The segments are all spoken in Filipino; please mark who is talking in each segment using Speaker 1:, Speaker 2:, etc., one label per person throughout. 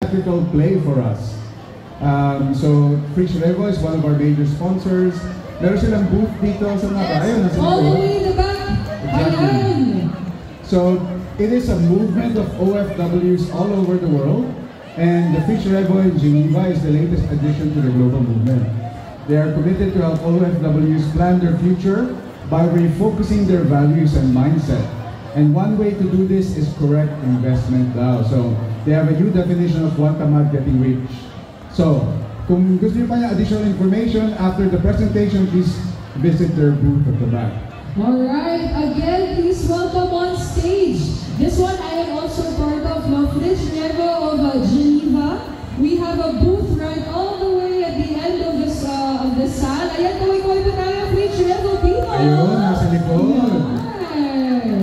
Speaker 1: theatrical play for us. So Fritz Revo is one of our major sponsors. Meron silang booth dito sa mga ayun, nasa
Speaker 2: all the way in the back.
Speaker 1: Exactly. So it is a movement of OFWs all over the world, and the Fritz Revo in Geneva is the latest addition to the global movement. They are committed to help OFWs plan their future by refocusing their values and mindset. And one way to do this is correct investment daw. So they have a new definition of one tamad getting rich. So kung gusto niyo pa yung additional information after the presentation, please visit their booth at the back.
Speaker 2: Alright, again, please welcome on stage. This one I am also part of, Fritz Revo of Geneva. We have a booth right all the way at the end of the saal. Ayan, kaway-kaway pa tayo, Fritz Revo dito.
Speaker 1: Ayun, nasa likod.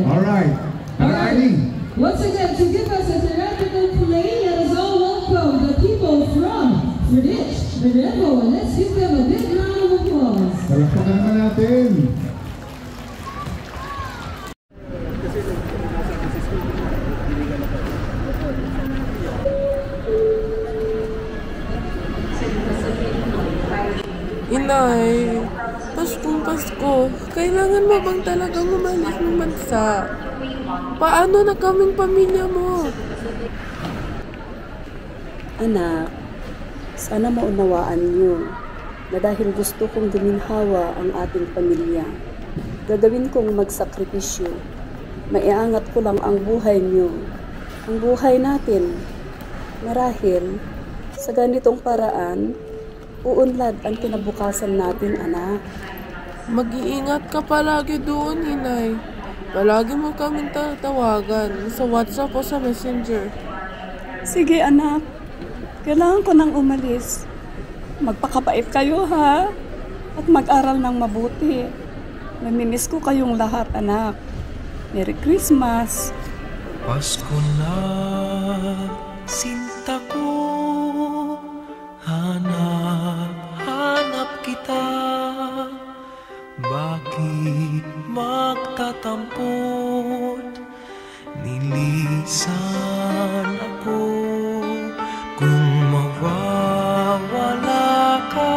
Speaker 1: Alright. Alright.
Speaker 2: Once again, to give us a theatrical play, let us all welcome the people from Fritz Revo. Let's give them a big round of applause.
Speaker 1: Palakpakan naman natin.
Speaker 3: Inay, Paskong Pasko, kailangan mo bang talagang umalis ng bansa? Paano na kaming pamilya mo?
Speaker 4: Anak, sana maunawaan niyo na dahil gusto kong guminhawa ang ating pamilya, gagawin kong magsakripisyo. Maiangat ko lang ang buhay niyo, ang buhay natin. Marahil, sa ganitong paraan, uunlad ang kinabukasan natin, anak.
Speaker 3: Mag-iingat ka palagi doon, Inay. Palagi mo kaming tatawagan sa WhatsApp o sa Messenger.
Speaker 4: Sige, anak. Kailangan ko nang umalis. Magpakabait kayo, ha? At mag-aral ng mabuti. Namimiss ko kayong lahat, anak. Merry Christmas!
Speaker 5: Pasko na, sinta ko, hanap kita. Bakit magtatampot? Nilisan ako. Kung mawawala ka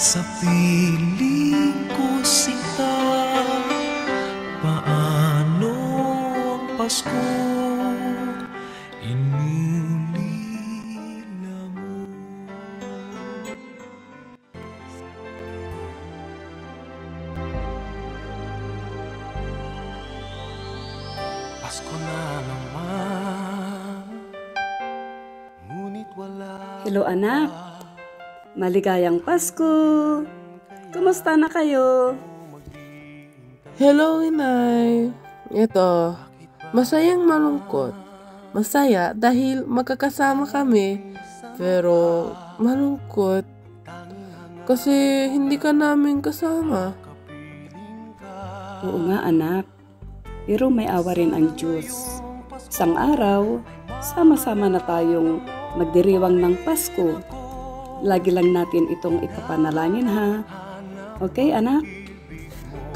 Speaker 5: sa piling ko sinta, paano ang Pasko inulila mo? Pasko na naman, ngunit wala.
Speaker 4: Hello, anak. Maligayang Pasko. Kumusta na kayo?
Speaker 3: Hello, Inay. Ito, masayang malungkot. Masaya dahil magkakasama kami, pero malungkot kasi hindi ka namin kasama.
Speaker 4: Oo nga, anak. Pero may awa rin ang Diyos. Isang araw, sama-sama na tayong magdiriwang ng Pasko. Lagi lang natin itong ipapanalangin, ha? Okay, anak?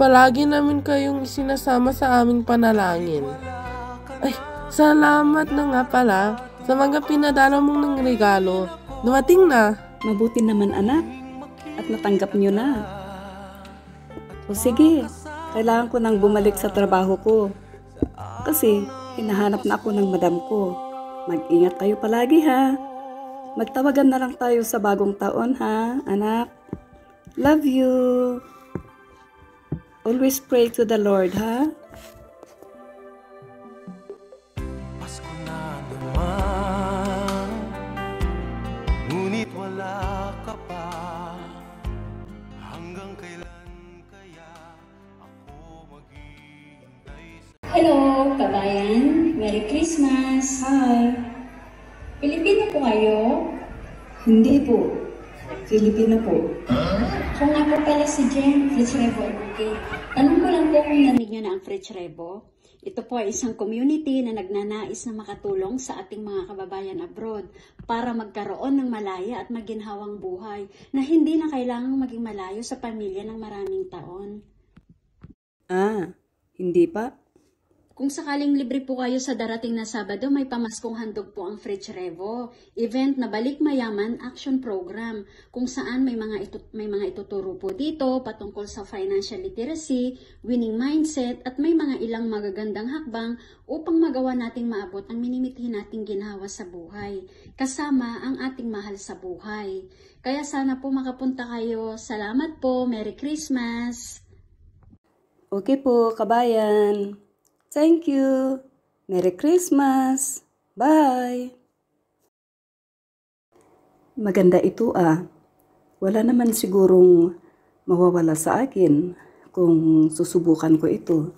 Speaker 3: Palagi namin kayong isinasama sa aming panalangin. Ay, salamat na nga pala sa mga pinadala mong ng regalo. Dumating na.
Speaker 4: Mabuti naman, anak. At natanggap niyo na. O sige, kailangan ko nang bumalik sa trabaho ko. Kasi hinahanap na ako ng madam ko. Mag-ingat kayo palagi, ha? Magtawagan na lang tayo sa bagong taon, ha, anak? Love you. Always pray to the Lord, ha?
Speaker 5: Pasko na naman, ngunit wala ka pa. Hanggang kailan kaya ako maghihintay sa...
Speaker 6: Hello, kabayan. Merry Christmas.
Speaker 4: Hi.
Speaker 6: Pilipino po kayo?
Speaker 4: Hindi po. Filipino po.
Speaker 6: Kung nga po pala si Jen, Fritz Revo. Okay. Tanong ko lang po kung narinig nyo na ang Fritz Revo. Ito po ay isang community na nagnanais na makatulong sa ating mga kababayan abroad para magkaroon ng malaya at maginhawang buhay na hindi na kailangang maging malayo sa pamilya ng maraming taon.
Speaker 4: Ah, hindi pa.
Speaker 6: Kung sakaling libre po kayo sa darating na Sabado, may pamaskong handog po ang Fridge Revo. Event na Balik Mayaman Action Program, kung saan may mga ituturo po dito patungkol sa financial literacy, winning mindset, at may mga ilang magagandang hakbang upang magawa nating maabot ang minimithi nating ginawa sa buhay, kasama ang ating mahal sa buhay. Kaya sana po makapunta kayo. Salamat po. Merry Christmas!
Speaker 4: Okay po, kabayan. Thank you. Merry Christmas. Bye. Maganda ito ah. Wala naman sigurong mawawala sa akin kung susubukan ko ito.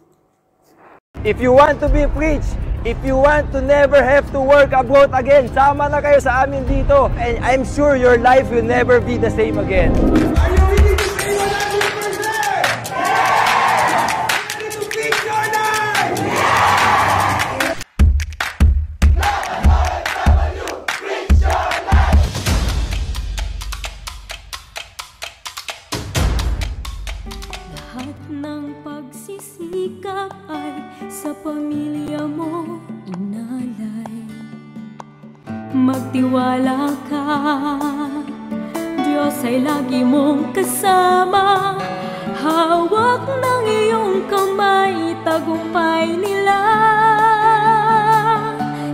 Speaker 7: If you want to be rich, if you want to never have to work abroad again, sama na kayo sa amin dito. And I'm sure your life will never be the same again.
Speaker 5: Are you ready to pay 100%? Ready to fix your life?
Speaker 8: Lahat ng pagsisikap ay sa pamilya mo inalay. Magtiwala ka, Diyos ay lagi mong kasama. Hawak ng iyong kamay, tagumpay nila.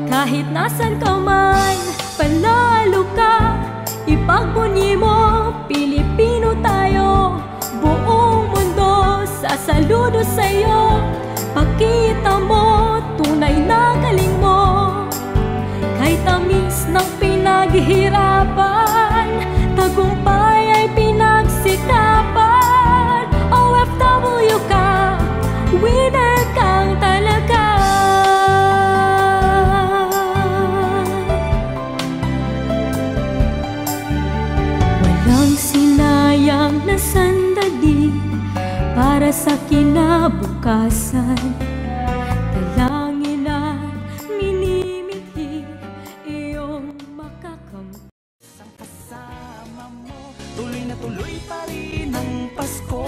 Speaker 8: Kahit nasan ka man, panalo ka. Ipagbunyi mo, Pilipino tayo. Buong mundo sasaludo sa'yo. Pakita mo, tunay na galing mo. Kahit tamis ng pinaghihirapan, tagumpay ay pinagsikapan. OFW ka, winner kang talaga. Walang sinayang na sandali para sa kinabukasan. Dalangin at minimithi iyong makakamtan.
Speaker 5: Kasama mo, tuloy na tuloy pa rin ang Pasko.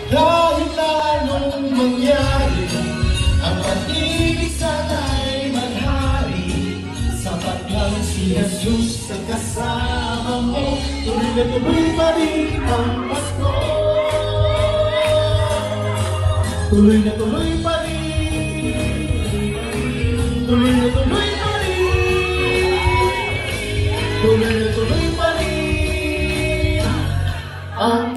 Speaker 9: Kahit na anong mangyari, ang pag-ibig sana'y manhari. Sapat lang si Jesus sa kasama mo, tuloy na tuloy pa rin ang Pasko. Tuloy na tuloy pa rin, tuloy na tuloy pa rin, tuloy na tuloy pa rin ang